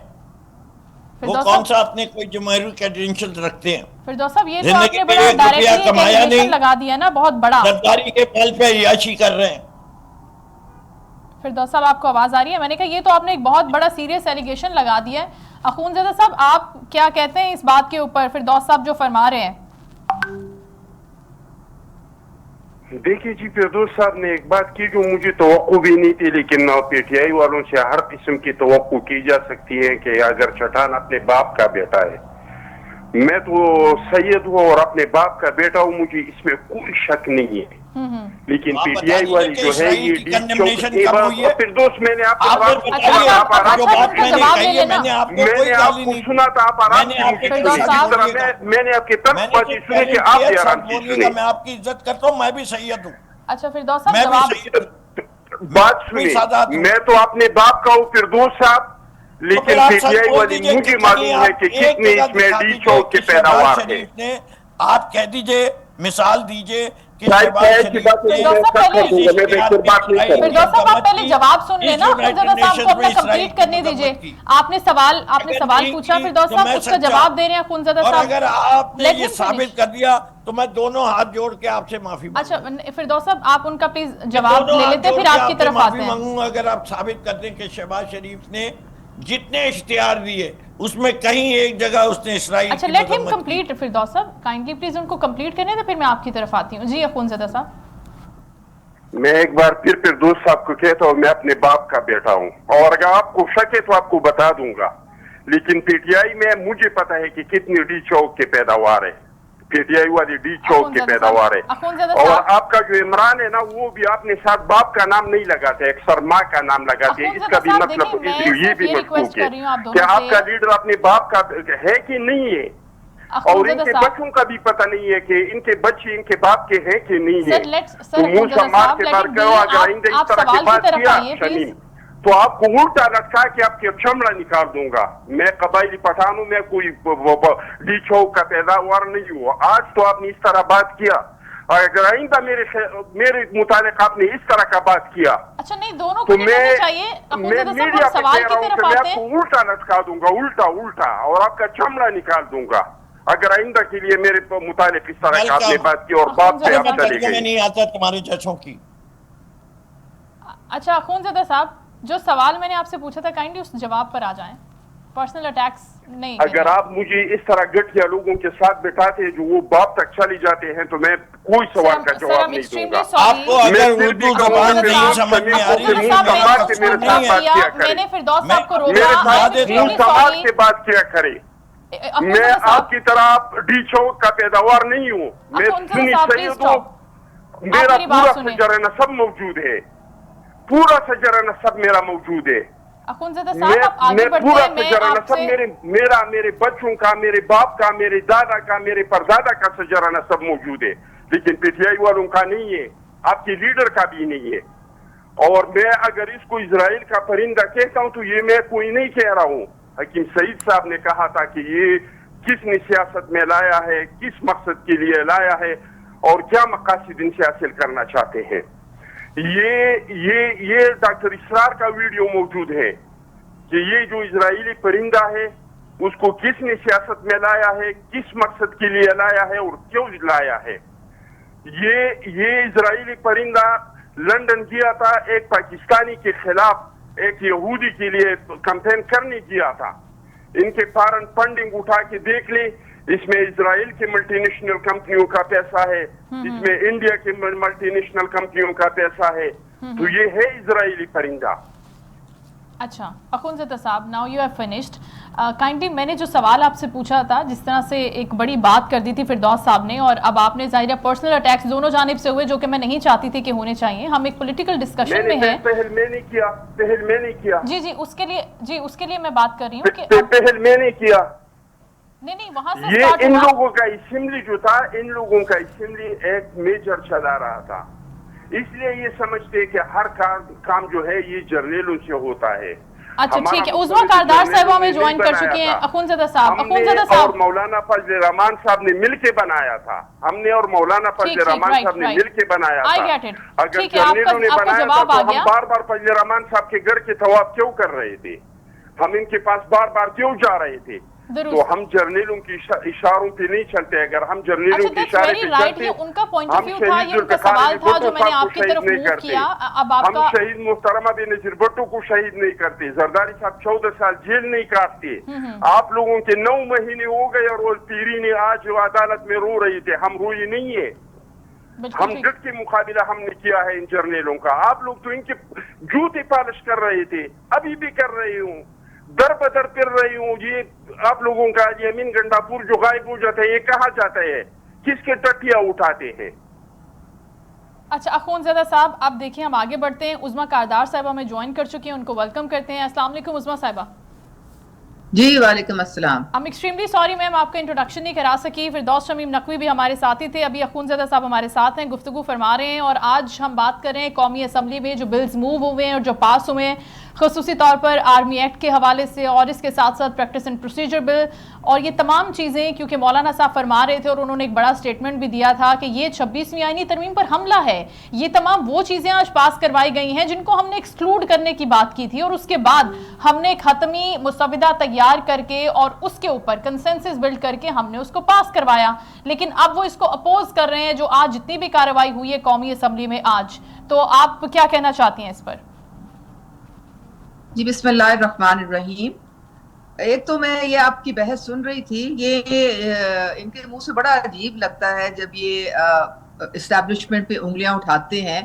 وہ کون سا اپنے کوئی جمہوری کریڈینشل رکھتے ہیں؟ فردوس صاحب، یہ تو آپ نے بڑا ڈائریکٹلی کیلکولیشن لگا دیا نا، بہت بڑا. سرداری کے پل پہ عیاشی کر رہے ہیں. فردوس صاحب، آپ کو آواز آ رہی ہے؟ میں نے کہا یہ تو آپ نے ایک بہت بڑا سیریس ایلیگیشن لگا دیا ہے. اخونزادہ صاحب، آپ کیا کہتے ہیں اس بات کے اوپر، فردوس صاحب جو فرما رہے ہیں؟ دیکھیے جی، فردوس صاحب نے ایک بات کی جو مجھے توقع بھی نہیں تھی، لیکن پی ٹی آئی والوں سے ہر قسم کی توقع کی جا سکتی ہے کہ اگر چٹان اپنے باپ کا بیٹا ہے मैं तो सैयद हूँ और अपने बाप का बेटा हूँ, मुझे इसमें कोई शक नहीं है। लेकिन पीटीआई वाली जो है ये फिर दोस्त मैंने आपको सुना था, आप आराम मैंने आपके तर्क बातें सुने कि आप आराम से सुने। मैं आपकी इज्जत करता हूँ, मैं भी सैयद हूँ। अच्छा फिरदौस साहब बात सुनिए, मैं तो अपने बाप का हूँ फिरदौस साहब, लेकिन पीटीआई वाली मुझे मालूम है कि कितने इसमें डी चौक के पैदावार है। आप कह दीजिए, मिसाल दीजिए कि फिरदौस साहब आप पहले जवाब सुन लेना, अखुंज़ादा साहब को अपना कंप्लीट करने दीजिए। आपने सवाल पूछा फिरदौस साहब, उसका जवाब दे रहे हैं अखुंज़ादा साहब। अगर आपने ये साबित कर दिया तो मैं दोनों हाथ जोड़ के आपसे माफी मांगूंगा। अच्छा फिरदौस साहब आप उनका प्लीज जवाब ले लेते, फिर आपकी तरफ आते हैं। अगर आप साबित कर दें कि शहबाज शरीफ ने जितने इश्तिहार दिए उसमें कहीं एक जगह उसने इसराइल। अच्छा लेट हिम कंप्लीट फिरदौस साहब, काइंडली प्लीज उनको कंप्लीट करने दे, फिर मैं आपकी तरफ आती हूँ। जी अखुंज़ादा साहब। मैं एक बार फिर दोस्त साहब को कहता हूँ, मैं अपने बाप का बेटा हूँ और अगर आपको शक है तो आपको बता दूंगा, लेकिन पीटीआई में मुझे पता है कि कितनी डी चौक के पैदावार है, पीटीआई वाली डी चौक के पैदावार है। और आपका जो इमरान है ना, वो भी आपने साथ बाप का नाम नहीं लगाते, अक्सर माँ का नाम लगाते हैं। इसका भी मतलब ये भी मशकूक है कि आपका लीडर अपने बाप का है कि नहीं है, और इनके बच्चों का भी पता नहीं है कि इनके बच्चे इनके बाप के हैं कि नहीं है। तो मुंह समाज के बात करो, अगर आइंदा इस तरह की बात किया शमीम तो आपको उल्टा लटका के आपके चमड़ा निकाल दूंगा। मैं कबायली पठान हूं, मैं कोई डी चौक का पैदावार नहीं हुआ। आज तो आपने इस तरह बात किया, अगर आइंदा मेरे मुतालिक आपने इस तरह का बात किया, अच्छा नहीं दोनों को नहीं चाहिए। मीडिया सवाल की तरफ आते हैं, मैं आपको उल्टा लटका दूंगा, उल्टा और आपका चमड़ा निकाल दूंगा अगर आइंदा के लिए मेरे मुतालिक इस तरह का आपने बात की और बात पे आप चले गए। नहीं आता तुम्हारे जैसों की। अच्छा अखुंज़ादा साहब, जो सवाल मैंने आपसे पूछा था काइंडली उस जवाब पर आ जाएं। पर्सनल अटैक्स नहीं। अगर आप मुझे इस तरह घटिया लोगों के साथ बिठाते हैं जो वो बाप तक चले जाते हैं तो मैं कोई सवाल का जवाब नहीं दूंगा। आपको अगर उर्दू ज़बान नहीं समझ में आ रही है, मैंने फिरदौस साहब को रोका, समाज के बात किया करे। मैं आपकी तरह डी चौक का पैदावार नहीं हूँ, मैं सुन्नी सैयद हूँ, मेरा पूरा सजर नसब मौजूद है, पूरा सजर नसब मेरा मौजूद है। मैं पूरा सजर नसब मेरे बच्चों का, मेरे बाप का, मेरे दादा का, मेरे परदादा का सजर नसब मौजूद है, लेकिन पीटीआई वालों का नहीं है, आपके लीडर का भी नहीं है। और मैं अगर इसको इजराइल का परिंदा कहता हूँ तो ये मैं कोई नहीं कह रहा हूँ। हकीम सईद साहब ने कहा था कि ये किसने सियासत में लाया है, किस मकसद के लिए लाया है और क्या मकासद इनसे हासिल करना चाहते हैं। ये डॉक्टर इसरार का वीडियो मौजूद है कि ये जो इजरायली परिंदा है उसको किसने सियासत में लाया है, किस मकसद के लिए लाया है और क्यों लाया है। ये इजरायली परिंदा लंदन गया था, एक पाकिस्तानी के खिलाफ एक यहूदी के लिए कैंपेन करने किया था। इनके फॉरेन फंडिंग उठा के देख ले, इसमें इजराइल के मल्टीनेशनल कंपनियों का पैसा है, इसमें इंडिया के मल्टीनेशनल कंपनियों का पैसा है, तो ये है इजरायली परिंदा। अच्छा अखुंज़ादा साहब, now you have finished. Kindly मैंने जो सवाल आपसे पूछा था, जिस तरह से एक बड़ी बात कर दी थी फिरदौस साहब ने, और अब आपने जाहिर है पर्सनल अटैक्स दोनों जानिब से हुए जो कि मैं नहीं चाहती थी कि होने चाहिए। हम एक पॉलिटिकल डिस्कशन में हैं। पहल मैंने किया। जी उसके लिए मैं बात कर रही हूँ कि पहल मैंने किया। नहीं वहां से ये इन लोगों का असेंबली जो था, इन लोगों का असेंबली एक मेजर चला रहा था, इसलिए ये समझते हैं कि हर काम जो है ये जर्नलों से होता है। अच्छा ठीक है, उज़्मा कारदार साहब हमें ज्वाइन कर चुके हैं। अखुंज़ादा साहब और मौलाना फजल रहमान साहब ने मिलके बनाया था, हमने और मौलाना फजल रहमान साहब ने मिलके बनाया था। अगर जर्नलों ने बनाया था तो हम बार बार फजल रहमान साहब के घर के तवाफ क्यों कर रहे थे, हम इनके पास बार बार क्यों जा रहे थे। तो हम जर्नलों की इशारों पे नहीं चलते। अगर हम जर्नलों के इशारे पे चलते, उनका पॉइंट ऑफ व्यू था, ये उनका सवाल था जो मैंने आपकी तरफ मूव किया। अब आपका हम शहीद मोहतरमा बेनज़ीर भुट्टो को शहीद नहीं करते, जरदारी साहब 14 साल जेल नहीं काटते, आप लोगों के 9 महीने हो गए और वो पीरी ने आज अदालत में रो रही थे, हम रोए नहीं है। हम डट के मुकाबला हमने किया है इन जर्नलों का। आप लोग तो इनके जूते पालिश कर रहे थे, अभी भी कर रहे हूँ। दर बदर फिर रही हूँ। ये आप लोगों का ये अमीन गंडापुर जो गायब हो जाता है, ये कहाँ जाता है, किसके टट्टियाँ उठाते हैं? अच्छा अखूनज़दा साहब, आप देखिए हम आगे बढ़ते हैं। उज़मा कारदार साहिबा में ज्वाइन कर चुकी हैं, उनको वेलकम करते हैं। अस्सलाम वालेकुम उज़मा साहिबा। जी वालेकुम अस्सलाम। I'm extremely sorry मैम, आपका इंट्रोडक्शन नहीं करा सकी। फिरदौस शमीम नकवी भी हमारे साथ ही थे, अभी अखूनज़दा साहब हमारे साथ हैं, गुफ्तगू फरमा रहे हैं। और आज हम बात कर रहे हैं कौमी असम्बली में जो बिल्स मूव हुए हैं और जो पास हुए हैं, ख़ुसूसी तौर पर आर्मी एक्ट के हवाले से और इसके साथ साथ प्रैक्टिस एंड प्रोसीजर बिल और ये तमाम चीज़ें। क्योंकि मौलाना साहब फरमा रहे थे और उन्होंने एक बड़ा स्टेटमेंट भी दिया था कि ये 26वीं आईनी तरमीम पर हमला है। ये तमाम वो चीज़ें आज पास करवाई गई हैं जिनको हमने एक्सक्लूड करने की बात की थी, और उसके बाद हमने एक हतमी मुसविदा तैयार करके और उसके ऊपर कंसेंसस बिल्ड करके हमने उसको पास करवाया। लेकिन अब वो इसको अपोज कर रहे हैं, जो आज जितनी भी कार्रवाई हुई है कौमी असम्बली में आज। तो आप क्या कहना चाहती हैं इस पर? जी बिस्मिल्लाहिर्रहमानिर्रहीम। एक तो मैं ये आपकी बहस सुन रही थी, ये इनके मुंह से बड़ा अजीब लगता है जब ये इस्टेब्लिशमेंट पे उंगलियां उठाते हैं।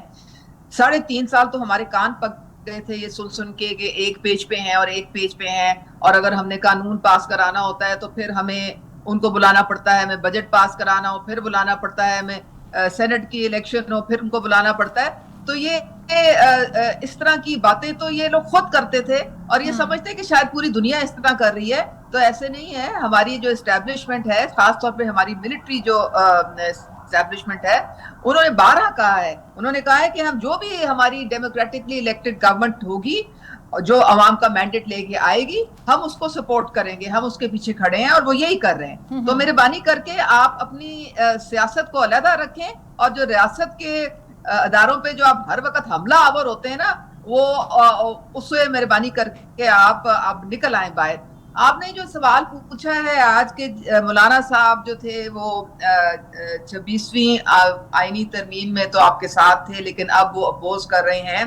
3.5 साल तो हमारे कान पक गए थे ये सुन सुन के कि एक पेज पे हैं और एक पेज पे हैं, और अगर हमने कानून पास कराना होता है तो फिर हमें उनको बुलाना पड़ता है, हमें बजट पास कराना हो फिर बुलाना पड़ता है, हमें सेनेट की इलेक्शन हो फिर उनको बुलाना पड़ता है। तो ये इस तरह की बातें तो ये लोग खुद करते थे और ये समझते हैं कि शायद पूरी दुनिया इस तरह कर रही है। तो ऐसे नहीं है। हमारी जो एस्टेब्लिशमेंट है, खासतौर पे हमारी मिलिट्री जो एस्टेब्लिशमेंट है, उन्होंने 12 कहा है। उन्होंने कहा है कि हम जो भी हमारी डेमोक्रेटिकली इलेक्टेड गवर्नमेंट होगी, जो अवाम का मैंडेट लेके आएगी, हम उसको सपोर्ट करेंगे, हम उसके पीछे खड़े हैं, और वो यही कर रहे हैं। तो मेहरबानी करके आप अपनी सियासत को अलहदा रखें, और जो रियासत के अदारों पे जो आप हर वक्त हमला आवर होते हैं ना, वो उससे मेहरबानी करके आप निकल आए बाहर। आपने जो सवाल पूछा है, आज के मौलाना साहब जो थे वो 26वीं आईनी तरमीम में तो आपके साथ थे, लेकिन अब वो अपोज कर रहे हैं।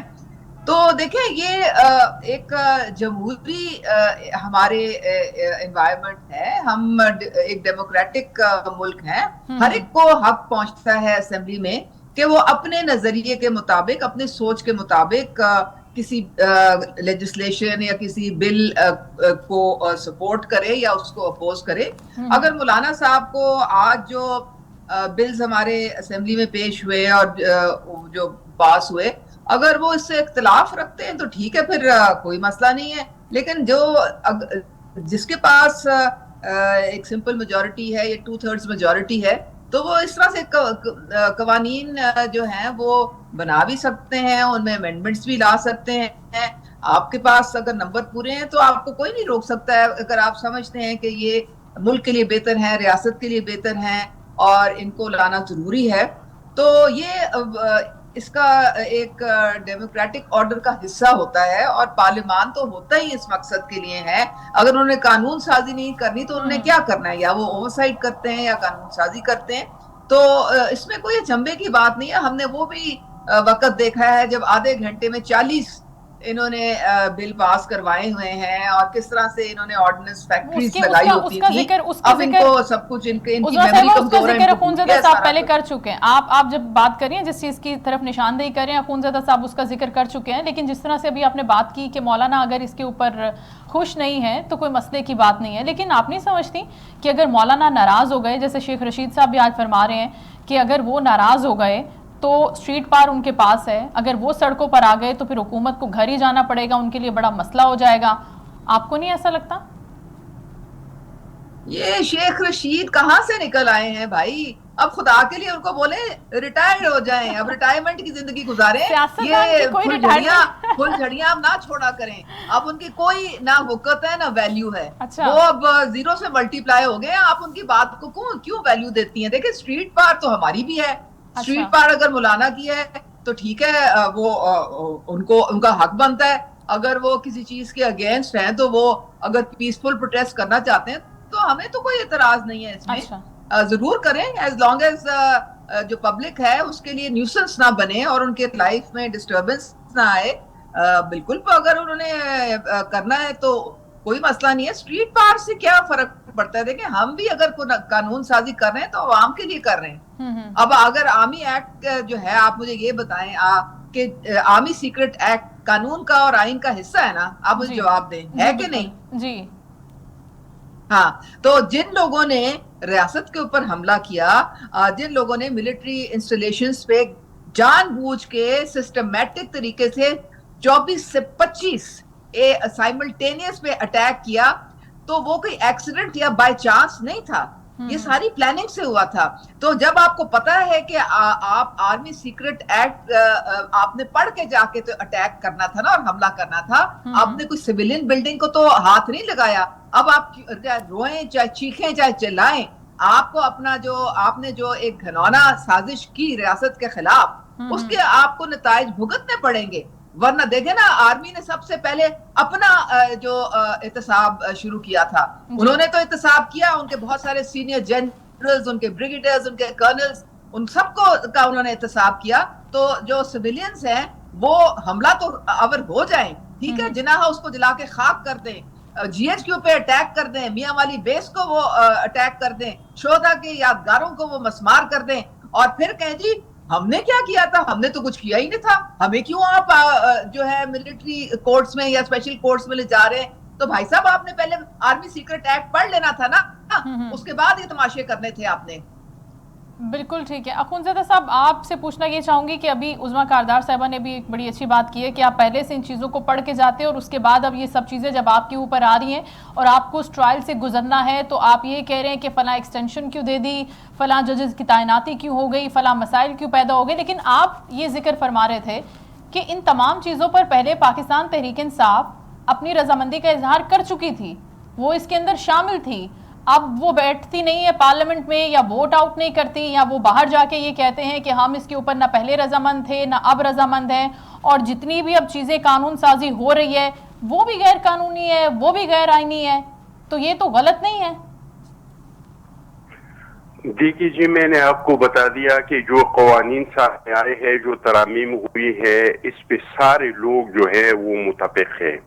तो देखें, ये एक जमहूरी हमारे एनवायरनमेंट है, हम एक डेमोक्रेटिक मुल्क हैं, हर एक को हक पहुंचता है असेंबली में कि वो अपने नजरिए के मुताबिक, अपने सोच के मुताबिक किसी लेजिस्लेशन या किसी बिल को सपोर्ट करे या उसको अपोज करे। अगर मौलाना साहब को आज जो बिल्स हमारे असेंबली में पेश हुए और जो पास हुए, अगर वो इससे इख्तिलाफ रखते हैं तो ठीक है, फिर कोई मसला नहीं है। लेकिन जिसके पास एक सिंपल मेजॉरिटी है या 2/3 मेजॉरिटी है, तो वो इस तरह से कवानीन जो हैं वो बना भी सकते हैं, उनमें अमेंडमेंट्स भी ला सकते हैं। आपके पास अगर नंबर पूरे हैं तो आपको कोई नहीं रोक सकता है। अगर आप समझते हैं कि ये मुल्क के लिए बेहतर है, रियासत के लिए बेहतर है और इनको लाना जरूरी है, तो ये इसका एक डेमोक्रेटिक ऑर्डर का हिस्सा होता है, और पार्लियामान तो होता ही इस मकसद के लिए है। अगर उन्होंने कानून साजी नहीं करनी तो उन्होंने क्या करना है, या वो ओवरसाइट करते हैं या कानून साजी करते हैं। तो इसमें कोई अचंभे की बात नहीं है। हमने वो भी वक्त देखा है जब आधे घंटे में 40 इन्होंने बिल पास करवाए हुए हैं, और किस तरह से इन्होंने ऑर्डिनेंस फैक्ट्रीज लगाई होती थी। अब इनको सब कुछ इनकी मेमोरी कमजोर है। अखूनज़दा साहब पहले कर चुके हैं। आप जब बात कर रही हैं, जिस चीज की तरफ निशानदेही कर रहे हैं, अखूनज़दा साहब उसका जिक्र कर चुके हैं। लेकिन जिस तरह से अभी आपने बात की कि मौलाना अगर इसके ऊपर खुश नहीं है तो कोई मसले की बात नहीं है, लेकिन आप नहीं समझती कि अगर मौलाना नाराज हो गए, जैसे शेख रशीद साहब भी आज फरमा रहे हैं कि अगर वो नाराज हो गए तो स्ट्रीट पार उनके पास है, अगर वो सड़कों पर आ गए तो फिर हुकूमत को घर ही जाना पड़ेगा, उनके लिए बड़ा मसला हो जाएगा। आपको नहीं ऐसा लगता? ये शेख रशीद कहाँ से निकल आए हैं भाई? अब खुदा के लिए उनको बोले रिटायर्ड हो जाएं, अब रिटायरमेंट की जिंदगी गुजारें। ये फुलझड़ियां अब ना छोड़ा करें। अब उनकी कोई ना वक़्त है ना वैल्यू है। अच्छा। वो अब 0 से मल्टीप्लाई हो गए। आप उनकी बात को क्यों वैल्यू देती हैं? देखिए, स्ट्रीट पार तो हमारी भी है। स्ट्रीट पार अगर मौलाना की है तो ठीक है, वो उनको उनका हक बनता है। अगर वो किसी चीज के अगेंस्ट हैं तो वो अगर पीसफुल प्रोटेस्ट करना चाहते हैं तो हमें तो कोई एतराज नहीं है इसमें। अच्छा। जरूर करें, एज लॉन्ग एज जो पब्लिक है उसके लिए न्यूसेंस ना बने और उनके लाइफ में डिस्टर्बेंस ना आए। बिल्कुल, अगर उन्होंने करना है तो कोई मसला नहीं है। स्ट्रीट पार से क्या फर्क पड़ता है? देखिए, हम भी अगर कानून साजी कर रहे हैं तो आवाम के लिए कर रहे हैं। अब अगर आर्मी एक्ट जो है, आप मुझे ये बताएं کہ آرمی سیکرٹ ایکٹ قانون کا اور آئین کا حصہ ہے نا؟ آپ مجھے جواب دیں، ہے کہ نہیں؟ جی ہاں، تو جن لوگوں نے ریاست کے اوپر حملہ کیا، جن لوگوں نے ملٹری انسٹالیشنز پہ جان بوجھ کے سسٹمیٹک طریقے سے 24 سے 25 سائملٹینیس پہ اٹیک کیا، تو وہ کوئی ایکسیڈنٹ یا بائی چانس نہیں تھا، یہ ساری پلاننگ سے ہوا تھا. تو جب آپ کو پتا ہے کہ آپ آرمی سیکرٹ ایکٹ آپ نے پڑھ کے جا کے تو اٹیک کرنا تھا نا اور حملہ کرنا تھا، آپ نے کوئی سویلین بلڈنگ کو تو ہاتھ نہیں لگایا. اب آپ روئیں چاہے چیخیں چاہے چلائیں، آپ کو اپنا آپ نے جو ایک گھنونا سازش کی ریاست کے خلاف، اس کے آپ کو نتائج بھگتنے پڑیں گے. ورنہ دیکھیں نا، آرمی نے سب سے پہلے اپنا جو احتساب شروع کیا تھا، انہوں نے تو احتساب کیا، ان کے بہت سارے سینئر جنرلز، ان کے بریگیڈیئرز، ان کے کرنلز، ان سب کو کا انہوں نے احتساب کیا. تو جو سویلینز ہیں وہ حملہ تو اور ہو جائیں، ٹھیک ہے، جناح اس کو جلا کے خاک کر دیں، جی ایچ کیو پہ اٹیک کر دیں، میاں والی بیس کو وہ اٹیک کر دیں، شہداء کے یادگاروں کو وہ مسمار کر دیں، اور پھر کہیں جی ہم نے کیا کیا تھا، ہم نے تو کچھ کیا ہی نہیں تھا، ہمیں کیوں آپ جو ہے ملٹری کورٹس میں یا اسپیشل کورٹس میں لے جا رہے ہیں. تو بھائی صاحب آپ نے پہلے آرمی سیکرٹ ایکٹ پڑھ لینا تھا نا، اس کے بعد یہ تماشے کرنے تھے آپ نے. بالکل ٹھیک ہے. اخونزادہ صاحب، آپ سے پوچھنا یہ چاہوں گی کہ ابھی عظمیٰ کاردار صاحبہ نے بھی ایک بڑی اچھی بات کی ہے کہ آپ پہلے سے ان چیزوں کو پڑھ کے جاتے ہیں، اور اس کے بعد اب یہ سب چیزیں جب آپ کے اوپر آ رہی ہیں اور آپ کو اس ٹرائل سے گزرنا ہے، تو آپ یہ کہہ رہے ہیں کہ فلاں ایکسٹینشن کیوں دے دی، فلاں ججز کی تعیناتی کیوں ہو گئی، فلاں مسائل کیوں پیدا ہو گئے. لیکن آپ یہ ذکر فرما رہے تھے کہ ان تمام چیزوں پر پہلے پاکستان تحریک انصاف اپنی رضامندی کا اظہار کر چکی تھی، وہ اس کے اندر شامل تھی. اب وہ بیٹھتی نہیں ہے پارلیمنٹ میں، یا ووٹ آؤٹ نہیں کرتی، یا وہ باہر جا کے یہ کہتے ہیں کہ ہم اس کے اوپر نہ پہلے رضامند تھے نہ اب رضامند ہیں، اور جتنی بھی اب چیزیں قانون سازی ہو رہی ہے وہ بھی غیر قانونی ہے، وہ بھی غیر آئینی ہے. تو یہ تو غلط نہیں ہے؟ دیکھیے جی، میں نے آپ کو بتا دیا کہ جو قوانین سامنے آئے ہیں، جو ترامیم ہوئی ہے، اس پہ سارے لوگ جو ہے وہ متفق ہیں.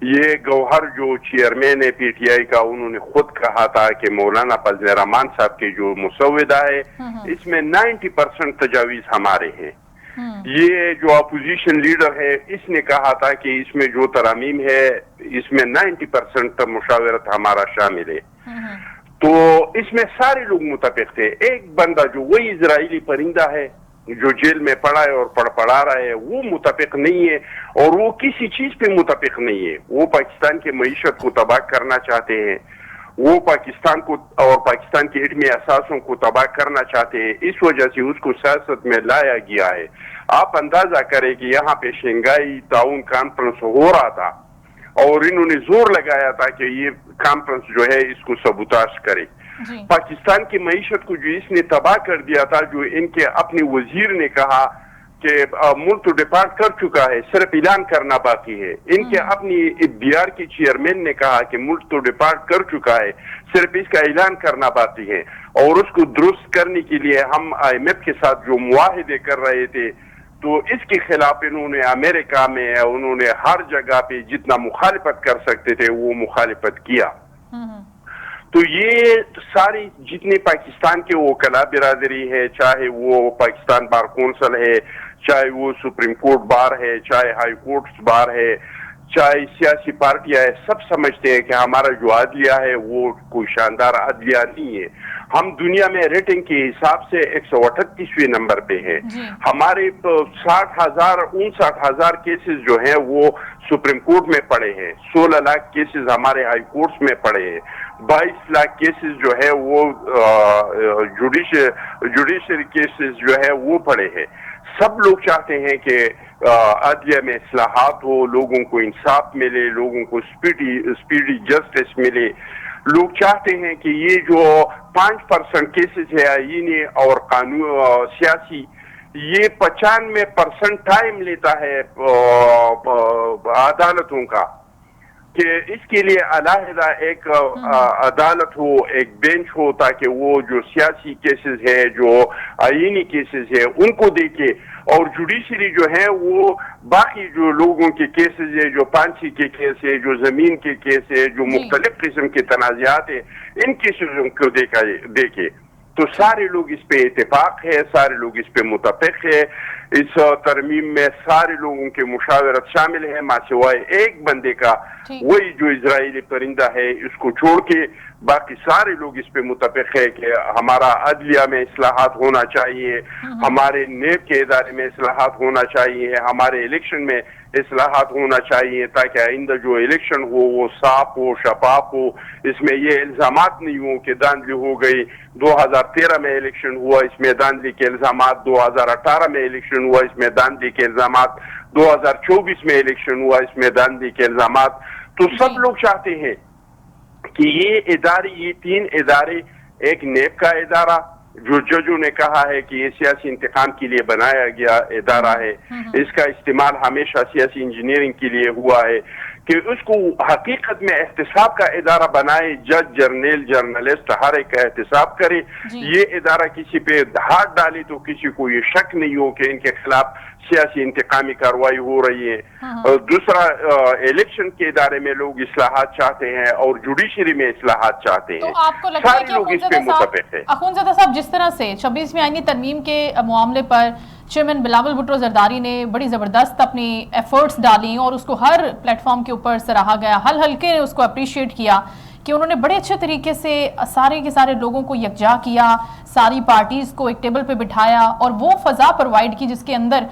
یہ گوہر جو چیئرمین ہے پی ٹی آئی کا، انہوں نے خود کہا تھا کہ مولانا فضل الرحمان صاحب کے جو مسودہ ہے اس میں 90% تجاویز ہمارے ہیں. یہ جو اپوزیشن لیڈر ہے، اس نے کہا تھا کہ اس میں جو ترامیم ہے اس میں 90% مشاورت ہمارا شامل ہے. تو اس میں سارے لوگ متفق تھے. ایک بندہ جو وہی اسرائیلی پرندہ ہے جو جیل میں پڑا ہے اور پڑھا رہا ہے، وہ متفق نہیں ہے، اور وہ کسی چیز پہ متفق نہیں ہے. وہ پاکستان کی معیشت کو تباہ کرنا چاہتے ہیں، وہ پاکستان کو اور پاکستان کے ایٹمی اثاثوں کو تباہ کرنا چاہتے ہیں. اس وجہ سے اس کو سیاست میں لایا گیا ہے. آپ اندازہ کریں کہ یہاں پہ شنگھائی تعاون کانفرنس ہو رہا تھا، اور انہوں نے زور لگایا تھا کہ یہ کانفرنس جو ہے اس کو سبوتاش کرے. پاکستان کی معیشت کو جو اس نے تباہ کر دیا تھا، جو ان کے اپنے وزیر نے کہا کہ ملک تو ڈپارٹ کر چکا ہے، صرف اعلان کرنا باقی ہے. ان کے اپنی بی آر کے چیئرمین نے کہا کہ ملک تو ڈپارٹ کر چکا ہے، صرف اس کا اعلان کرنا باقی ہے. اور اس کو درست کرنے کے لیے ہم آئی ایم ایف کے ساتھ جو معاہدے کر رہے تھے، تو اس کے خلاف انہوں نے امریکہ میں انہوں نے ہر جگہ پہ جتنا مخالفت کر سکتے تھے وہ مخالفت کیا. تو یہ ساری جتنے پاکستان کے وکلاء برادری ہے، چاہے وہ پاکستان بار کونسل ہے، چاہے وہ سپریم کورٹ بار ہے، چاہے ہائی کورٹس بار ہے، چاہے سیاسی پارٹیاں ہیں، سب سمجھتے ہیں کہ ہمارا جو عدلیہ ہے وہ کوئی شاندار عدلیہ نہیں ہے. ہم دنیا میں ریٹنگ کے حساب سے 138ویں نمبر پہ ہیں. ہمارے 59,000 کیسز جو ہیں وہ سپریم کورٹ میں پڑے ہیں، 16 لاکھ کیسز ہمارے ہائی کورٹس میں پڑے ہیں، 22 لاکھ کیسز جو ہے وہ جوڈیشری کیسز جو ہے وہ پڑے ہیں. سب لوگ چاہتے ہیں کہ عدلیہ میں اصلاحات ہو، لوگوں کو انصاف ملے، لوگوں کو اسپیڈی جسٹس ملے. لوگ چاہتے ہیں کہ یہ جو 5% کیسز ہے آئینی اور قانون سیاسی، یہ 95% ٹائم لیتا ہے عدالتوں کا، کہ اس کے لیے علیحدہ ایک عدالت ہو، ایک بینچ ہو، تاکہ وہ جو سیاسی کیسز ہے، جو آئینی کیسز ہے، ان کو دیکھے. اور جوڈیشری جو ہے وہ باقی جو لوگوں کے کیسز ہے، جو پانسی کے کیس ہے، جو زمین کے کیس ہے، جو مختلف قسم کے تنازعات ہیں، ان کیسزوں کو دیکھے. تو سارے لوگ اس پہ اتفاق ہے، سارے لوگ اس پہ متفق ہے इस तरमीम में सारे लोगों की मुशावरत शामिल है, मां सिवाय एक बंदे का, वही जो इजरायली परिंदा है, इसको छोड़ के बाकी सारे लोग इस पे मुतफिक है कि हमारा अदलिया में इस्लाहात होना चाहिए, हमारे नेब के इदारे में इस्लाहात होना चाहिए, हमारे इलेक्शन में इस्लाहात होना चाहिए, ताकि आइंदा जो इलेक्शन हो वो साफ हो, शफाफ हो, इसमें ये इल्जामात नहीं हो कि धांधली हो गई। 2013 में इलेक्शन हुआ, इसमें धांधली के इल्जामात, 2018 में इलेक्शन हुआ, इसमें धांधली के इल्जामात, 2024 में इलेक्शन हुआ, इसमें धांधली के इल्जामात। तो सब लोग चाहते हैं कि ये 3 इदारे, एक नेब का इदारा जो जजों ने कहा है कि ये सियासी इंतकाम के लिए बनाया गया इदारा है, इसका इस्तेमाल हमेशा सियासी इंजीनियरिंग के लिए हुआ है, कि उसको हकीकत में एहतिसाब का इदारा बनाए, जज, जर्नल, जर्नलिस्ट हर एक एहतिसाब करे। ये इदारा किसी पे हाथ डाले तो किसी को ये शक नहीं हो कि इनके खिलाफ सियासी इंतकामी कार्रवाई हो रही है। और दूसरा, इलेक्शन के इदारे में लोग इस्लाहात चाहते हैं और जुडिशरी में इस्लाहात चाहते हैं। तो आपको लगता है कि अखुनज़दा साहब, जिस तरह से 26वीं आईनी तरमीम के मामले पर चेयरमैन बिलावल भुट्टो जरदारी ने बड़ी ज़बरदस्त अपनी एफर्ट्स डाली और उसको हर प्लेटफॉर्म के ऊपर सराहा गया, हल हल्के ने उसको अप्रिशिएट किया कि उन्होंने बड़े अच्छे तरीके से सारे के सारे लोगों को यकजा किया, सारी पार्टीज़ को एक टेबल पे बिठाया और वो फ़ज़ा प्रोवाइड की जिसके अंदर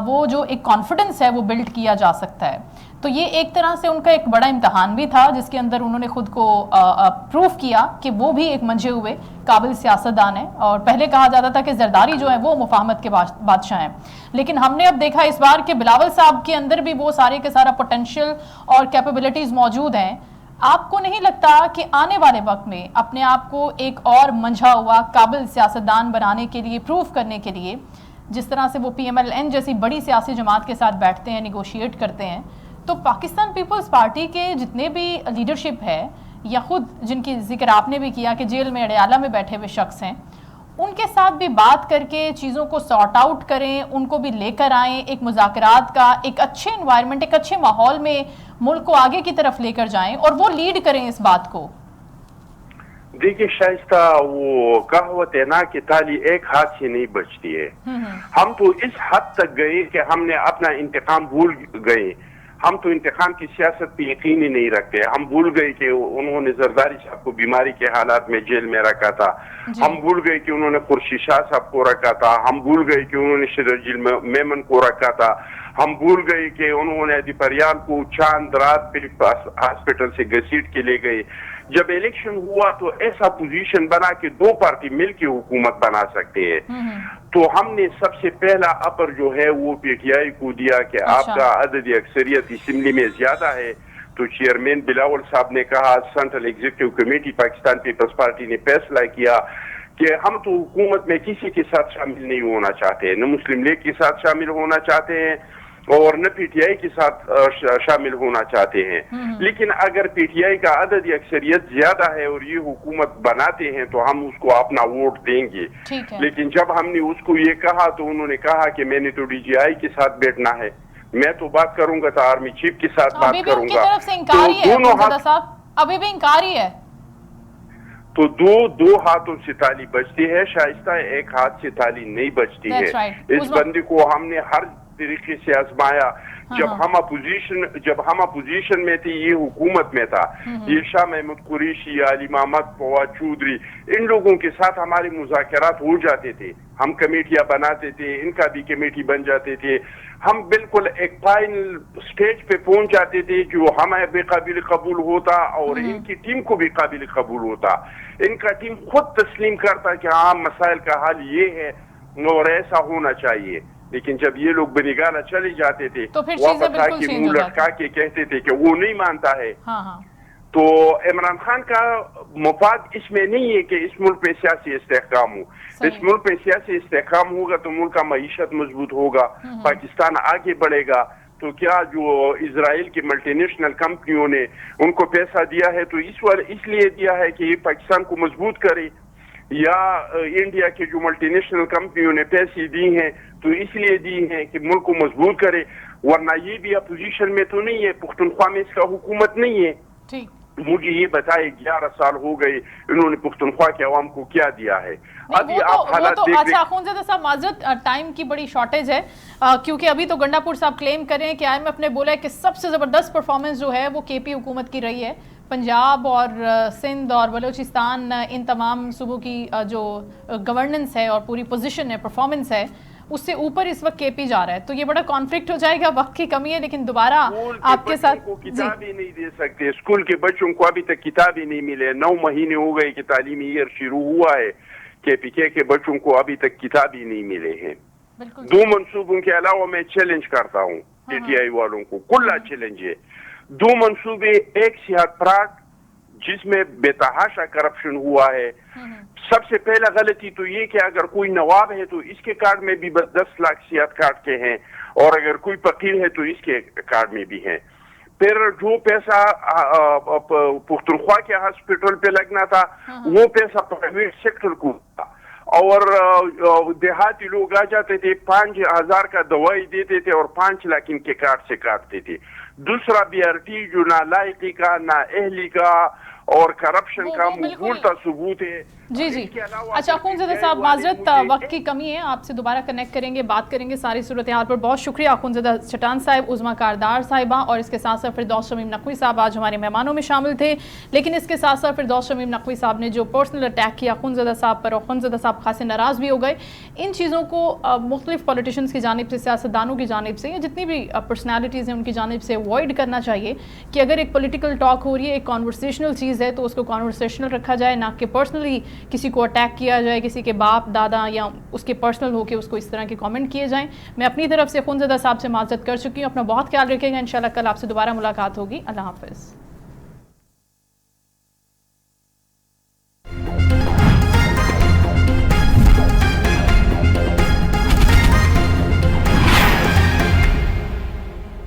वो जो एक कॉन्फिडेंस है वो बिल्ड किया जा सकता है। तो ये एक तरह से उनका एक बड़ा इम्तहान भी था जिसके अंदर उन्होंने खुद को प्रूफ किया कि वो भी एक मंझे हुए काबिल सियासतदान है। और पहले कहा जाता था कि जरदारी जो है वो मुफाहमत के बादशाह हैं, लेकिन हमने अब देखा इस बार के बिलावल साहब के अंदर भी वो सारे के सारा पोटेंशियल और कैपेबिलिटीज़ मौजूद हैं। आपको नहीं लगता कि आने वाले वक्त में अपने आप को एक और मंझा हुआ काबिल सियासतदान बनाने के लिए, प्रूफ करने के लिए, जिस तरह से वो PMLN जैसी बड़ी सियासी जमात के साथ बैठते हैं, निगोशिएट करते हैं, तो पाकिस्तान पीपल्स पार्टी के जितने भी लीडरशिप है या खुद जिनकी जिक्र आपने भी किया कि जेल में अडयाला में बैठे हुए शख्स हैं, उनके साथ भी बात करके चीज़ों को सॉर्ट आउट करें, उनको भी लेकर आएँ, एक मुज़ाकरात का एक अच्छे एनवायरनमेंट, एक अच्छे माहौल में मुल्क को आगे की तरफ लेकर जाएं और वो लीड करें इस बात को। देखिए शाइस्ता, वो कहावत है ना कि ताली एक हाथ से नहीं बचती है। हम तो इस हद तक गए कि हमने अपना इंतकाम भूल गए। हम तो इंतकाम की सियासत पे यकीन ही नहीं रखते। हम भूल गए कि उन्होंने जरदारी साहब को बीमारी के हालात में जेल में रखा था। हम भूल गए कि उन्होंने खुर्शीद शाह साहब को रखा था। हम भूल गए कि उन्होंने सिराजुल मेमन को रखा था। हम भूल गए कि उन्होंने दिपरियाल को चांद रात पे हॉस्पिटल से घसीट के ले गए। जब इलेक्शन हुआ तो ऐसा पोजीशन बना कि 2 पार्टी मिलकर हुकूमत बना सकते हैं। तो हमने सबसे पहला अपर जो है वो PTI को दिया कि आपका अददी अक्सरियत असेंबली में ज्यादा है। तो चेयरमैन बिलावल साहब ने कहा, central executive committee Pakistan Peoples Party ने फैसला किया कि हम तो हुकूमत में किसी के साथ शामिल नहीं होना चाहते, न मुस्लिम लीग के साथ शामिल होना चाहते हैं और न PTI के साथ शामिल होना चाहते हैं। लेकिन अगर PTI का अददी अक्सरियत ज्यादा है और ये हुकूमत बनाते हैं तो हम उसको अपना वोट देंगे। लेकिन जब हमने उसको ये कहा तो उन्होंने कहा कि मैंने तो DGI के साथ बैठना है, मैं तो बात करूंगा तो आर्मी चीफ के साथ बात करूंगा। अभी भी इंकारी है। तो दो हाथों से ताली बजती है शाइस्ता, एक हाथ से ताली नहीं बजती है। इस बंदी को हमने हर तरीके से आजमाया। जब हम अपोजिशन में थे, ये हुकूमत में था, ये शाह महमूद कुरैशी, अली मोहम्मद फवाद चौधरी, इन लोगों के साथ हमारे मुज़ाकरात हो जाते थे। हम कमेटियां बनाते थे, इनका भी कमेटी बन जाते थे। हम बिल्कुल एक फाइनल स्टेज पे पहुंच जाते थे जो हमें बेकाबिल कबूल होता और इनकी टीम को भी काबिल कबूल होता। इनका टीम खुद तस्लीम करता कि हाँ, मसाइल का हल ये है और ऐसा होना चाहिए। लेकिन जब ये लोग बनिगाना चले जाते थे, तो वापस आके मुंह लटका के कहते थे कि वो नहीं मानता है। तो इमरान खान का मुफाद इसमें नहीं है कि इस मुल्क में सियासी इस्तेहकाम हो। इस मुल्क में सियासी इस्तेहकाम होगा तो मुल्क का मईशत मजबूत होगा, पाकिस्तान आगे बढ़ेगा। तो क्या जो इजराइल की मल्टीनेशनल कंपनियों ने उनको पैसा दिया है तो इसलिए दिया है कि ये पाकिस्तान को मजबूत करे, या इंडिया के जो मल्टीनेशनल कंपनियों ने पैसे दी हैं तो इसलिए दी हैं कि मुल्क को मजबूत करे, वरना ये भी अपोजिशन में तो नहीं है, पुख्तनख्वा में इसका हुकूमत नहीं है। मुझे ये बताए 11 साल हो गए इन्होंने पुख्तनख्वा के अवाम को क्या दिया है। अभी आप हालात देख अच्छा अखुंज़ादा साहब माजरत टाइम की बड़ी शॉर्टेज है क्योंकि अभी तो गंडापुर साहब क्लेम कर रहे हैं कि IMF ने बोला है कि सबसे ज़बरदस्त परफॉर्मेंस जो है वो KP हुकूमत की रही है। पंजाब और सिंध और बलूचिस्तान इन तमाम सूबों की जो गवर्नेंस है और पूरी पोजीशन है परफॉर्मेंस है उससे ऊपर इस वक्त KP जा रहा है, तो ये बड़ा कॉन्फ्लिक्ट हो जाएगा। वक्त की कमी है लेकिन दोबारा आपके साथ किताब ही नहीं दे सकते। स्कूल के बच्चों को अभी तक किताब ही नहीं मिले। 9 महीने हो गए कि तालीमी ईयर शुरू हुआ है, KPK के बच्चों को अभी तक किताब ही नहीं मिले हैं। 2 मंसूबों के अलावा मैं चैलेंज करता हूँ PTI वालों को, खुला चैलेंज है। 2 मंसूबे, एक सियाहत प्राग जिसमें बेतहाशा करप्शन हुआ है। सबसे पहला गलती तो ये कि अगर कोई नवाब है तो इसके कार्ड में भी बस 10 लाख सियाहत कार्ड के हैं, और अगर कोई फकीर है तो इसके कार्ड में भी हैं। फिर जो पैसा पुख्तनख्वा के हॉस्पिटल पे लगना था वो पैसा प्राइवेट सेक्टर को था, और देहाती लोग आ जाते थे 5,000 का दवाई देते थे और 5 लाख इनके कार्ड से काटते थे। दूसरा BRT जो नालायकी का, नाअहली का और करप्शन का मुंहतोड़ सबूत है। जी जी। अच्छा अखुंज़ादा साहब माजरत वक्त की कमी है, आपसे दोबारा कनेक्ट करेंगे, बात करेंगे सारी सूरत हाल पर। बहुत शुक्रिया अखुंज़ादा चटान साहब, उज़मा कारदार साहिबा और इसके साथ साथ फिरदौस शमीम नकवी साहब आज हमारे मेहमानों में शामिल थे। लेकिन इसके साथ साथ फिरदौस शमीम नकवी साहब ने जो पर्सनल अटैक किया अखुंज़ादा साहब पर, अखुंज़ादा साहब खासे नाराज़ भी हो गए। इन चीज़ों को मुख्तलिफ पॉलिटिशियंस की जानिब से, सियासतदानों की जानिब से, या जितनी भी पर्सनैलिटीज़ हैं उनकी जानिब से अवॉइड करना चाहिए कि अगर एक पॉलिटिकल टॉक हो रही है, एक कॉन्वर्सेशनल चीज़ है, तो उसको कॉन्वर्सेशनल रखा जाए, ना कि पर्सनली किसी को अटैक किया जाए, किसी के बाप दादा या उसके पर्सनल होके उसको इस तरह के कमेंट किए जाएं। मैं अपनी तरफ से अखुंज़ादा साहब से माज़रत कर चुकी हूँ। अपना बहुत ख्याल रखेगा। इंशाल्लाह कल आपसे दोबारा मुलाकात होगी। अल्लाह हाफ़िज़।